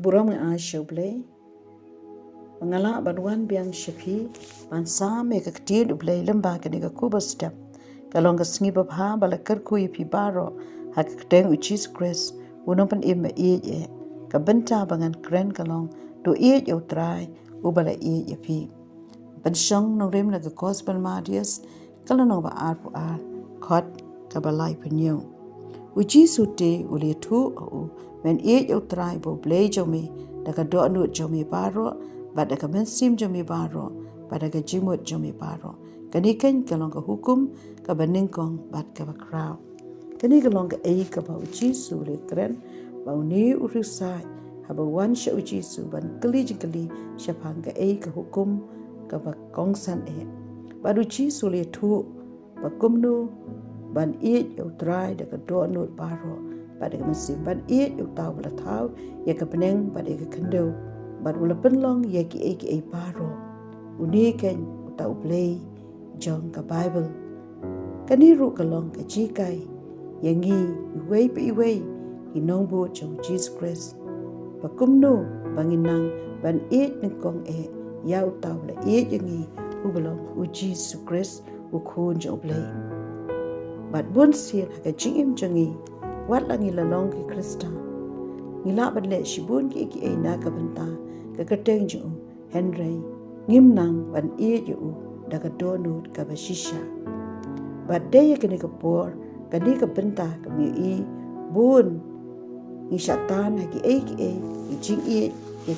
Keburam nga asyo blay. Mangala banwan biang syapi ban same ka ketir blay lembah kani ka kuba step. Kalong ka sngi babha balakar ku yipi baro ha ka keteng ucis kres unong pan ima e ka benta bangan kren kalong do o TRAI ubala yapi. Ban syong nong rem na ka gospel madias kalong ba ar pu ar khot ka balai penyo. Uji sute uli tu o men o TRAI bo blay jomi daga do anu jomi baro pada ka mensim jomi baro pada ka jimut jomi baro kani ken kalong ka hukum ka baningkong bat ka bakraw kani kalong ka ka ba uji su le kren ba uni urisai haba wan sha uji su ban kali syapang ka ka hukum ka ba kongsan ba uji su le tu ba kumnu ban o TRAI daga do anu baro pada ka mensim ban o tau bala tau ya ka peneng pada ka kendo bat ula penlong yaki paro uniken utau play jong ka Bible kani ru kalong ka jikai yangi iwei pe iwei inongbo jong Jesus Christ bakumno banginang ban ningkong ya utau la yangi ubelong u Jesus Christ ukun jong play bat bon sir ka jingim jongi wat langi lalong ki Krista ngila ban le shibun ki na ka banta ka keteng ju Henry ngimnang ban ju daga donut ka bashisha bat de kini ka por kani ka benta ka mi bun ni shatan ha ki jing ya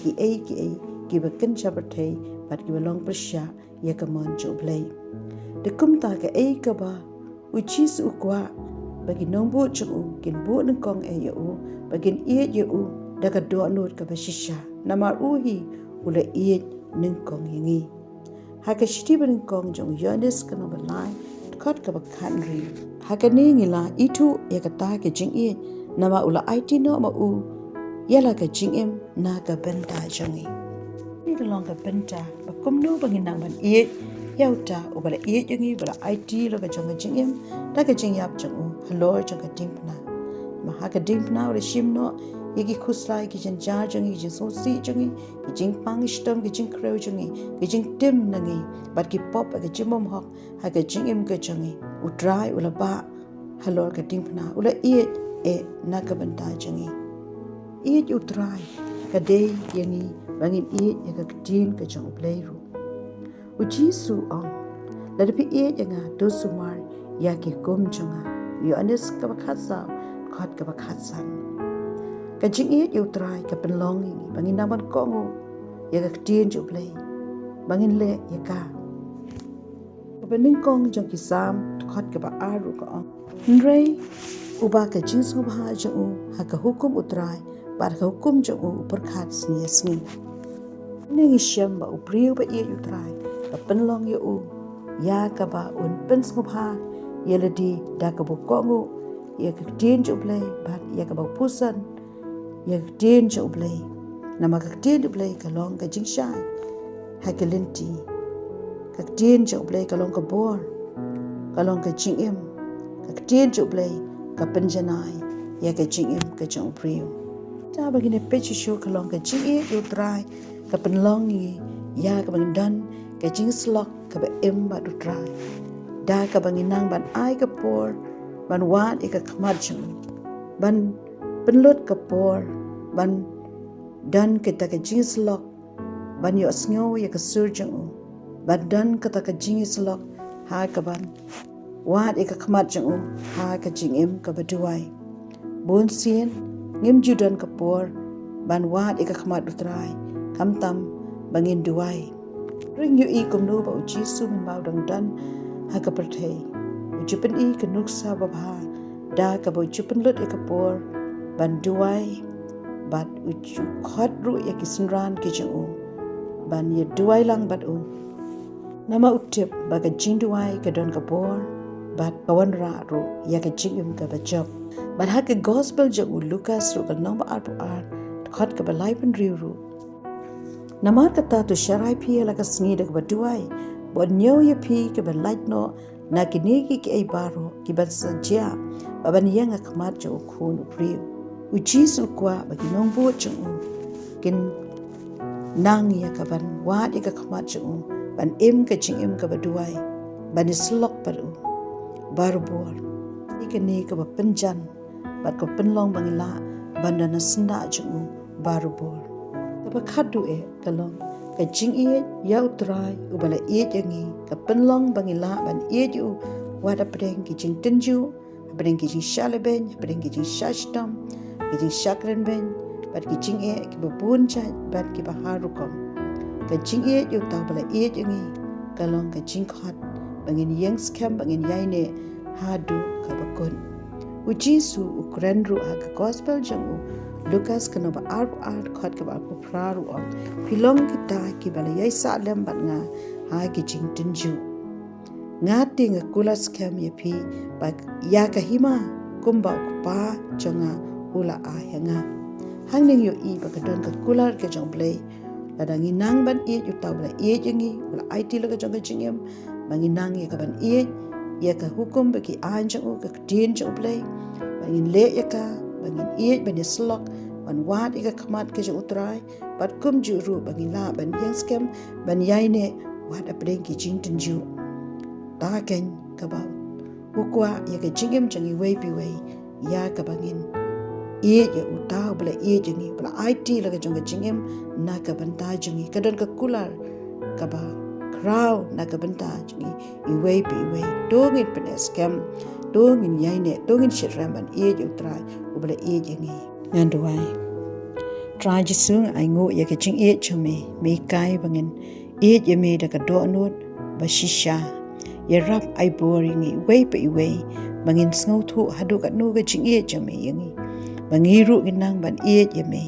ki bakin chabatei bat ki balong persha ya ka mon ju blay de kumta ka ka ba uchi su kwa bagi nombo chu kin bu ng kong yo bagin yo daga donut ka bashisha namar uhi ula ning kong yingi haka shiti ban kong jong yones kana balai khot ka bakhanri haka ni ngila itu ya kata ke jing nama ula IT no ma u yala ka jing na ka benta jongi ni long ka benta bakumno banginang ban yauta ubala jongi bala IT lo ka jong jing daga jing yap jong halor jong ka dimpna ma haka dimpna ula shimno yagi khuslai ki jin jar jongi jin so si jongi ki jing pang stom ki jing kreu jongi ki jing tim nangi bat ki pop ka jimom hok ha ka jing ka jongi u TRAI ula ba halor ka dimpna ula na ka banta jongi u TRAI ka de yangi bangin ya ka tin ka jong playru u jisu ong la de pi yanga do sumar ya ki kum jonga yo anes ka bakhatsa khat ka bakhatsan ka jing u TRAI ka penlong ni bangin naman kongo ya ka tin ju play bangin le ya ka bening kong jong ki sam khat ka ba aru ka ong nrei uba ka jing su ba jong ha ka hukum u TRAI par ka hukum jong per khat sni ning sham ba u priu ba u TRAI ka penlong u ya ka ba un pen su ba ya le di da ka bo kongo ya ka tin ju play ba ya ka ba pusan ya tin jo blay nama ka tin blay ka long ka jing shai ha ka lenti ka tin jo blay ka long ka bor ka long ka jing ka tin jo blay ka panjanai ya ka jing ka jong priu ta bagine pechi show ka long ka jing u TRAI ka penlong ni ya ka bang dan ka jing slok ka ba ba du TRAI da ka banginang ban ai ka por ban wan ka khamar jong ban penlut kapor ban dan kita ka jingis lok ban yo sngo ya ka surjung ban dan kita ka jingis lok ha ka ban wat ka khmat jung ha ka jingim ka baduai bon sien ngim judan kapor ban wat ka khmat utrai kamtam bangin duai ring yu kumno ba uji su min ba dang dan ha ka perthei ujipen ka nuksa ba da ka bo jupen lut ka por ban duai bat uju khot ru ya kisinran ki jung ban ye duai lang bat nama utip ba ka jing duai ka don ka bor bat kawan ra ru ya ka jing ka ba job ban ha ka gospel jung Lucas ru ka number ar khot ka ba live and ru nama ka ta tu sharai phi la ka sngi da ba duai bon nyo ye phi ka ba light no na kinegi ki ai baro ki ba sajia ba ban yang ka mat jo khun priu uji su kwa ba ki nong bo chung kin nang ya ka ban wat ika khamat chu ban ka ching ka baduai ban islok paru barbor ikani ka ba penjan bat ko penlong bangila bandana sinda chu barbor ka ba khadu kalong ka ching yau trai ubala yangi ka penlong bangila ban ju wada preng ki ching tenju preng ki ching shaleben preng ki ching shashtam ki ching shakren ben bat ki ching ki babun cha bat ki baharukom ka ching yu ta bala yangi kalong ka ching khat bangin yang scam bangin yaine hadu ka bakun ujisu ukrenru ha ka gospel jangu Lucas kana ba art khat ka ba praru on pilong kita ki bala yai salem bat nga ha ki ching tenju ngati nga kula scam ye phi ba ya ka hima kumba pa changa ula a hanga hangning yo I ba ka don ka kula ka jong play ladang inang ban yu tabla jengi bala IT la ka jong ka chingem banginang ye ka ban ya ka hukum ba ki an jong ka tin jong play bangin le ya ka bangin ban slok ban wat ika khamat ke jong utrai bat kum juru bangila ban yang scam ban yaine wat apreng ki jing tenju ta ken ka ba ukwa ya ka jingem jangi wei pi wei ya ka bangin ya utau bala jengi bala IT la ka jong ka jingem na ka banta jangi ka don ka kular ka ba crowd na ka banta jangi I wei pi wei dongin pen scam dongin yaine dongin shitram ban utrai ubala jengi nganduai try jisung ai ngo ya ka jing chome me kai bangin ye me da ka do not ba shisha ya rap ai boring wei pi wei bangin sngo thu hadu ka nu ka jing chome yangi bangiru ginang ban ye me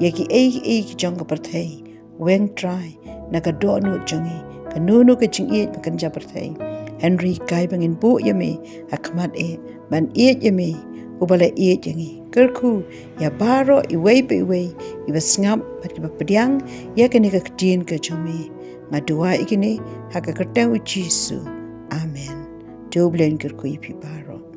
ye ki ki jong ka parthai weng try na ka do no jongi ka nu ka jing ba kan ja parthai Henry kai bangin bu ye me akmat ban ye me ubala jengi kerku ya baro I wei pi wei I basngap pat ki padiang ya kani ka tin ka chome ngadua ikini haka kertang ujisu amen joblen kerku I pi baro